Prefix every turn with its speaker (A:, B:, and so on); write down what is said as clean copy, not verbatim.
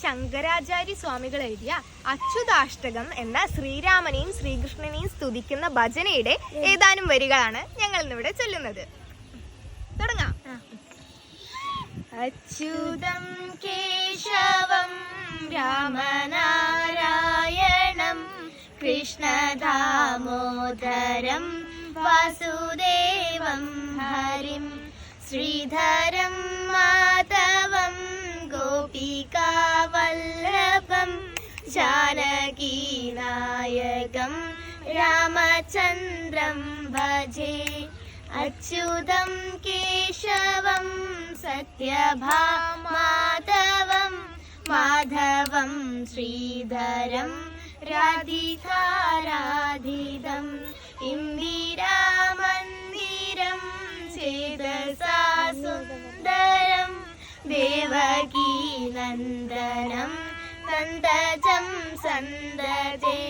A: ശങ്കരാചാര്യ സ്വാമികൾ എഴുതിയ അച്യുതാഷ്ടകം എന്ന ശ്രീരാമനെയും ശ്രീകൃഷ്ണനെയും സ്തുതിക്കുന്ന ഭജനയുടെ ഏതാനും വരികളാണ് ഞങ്ങൾ ഇന്നിവിടെ ചൊല്ലുന്നത്. തുടങ്ങാം. അച്യുതം കേശവം രാമനാരായണം കൃഷ്ണദാമോദരം വാസുദേവം ഹരിം ശ്രീധരം മാധവം ഗോപികാവല്ലഭം ജാനകീനായകം രാമചന്ദ്രം ഭജേ. അച്യുതം കേശവം സത്യഭാമാധവം മാധവം ശ്രീധരം രാധികാരാധിതം ഇന്ദിരാമന്ദിരം ചേതസാ സുന്ദരം ദേവകീനന്ദനം നന്ദജം സന്തതേ.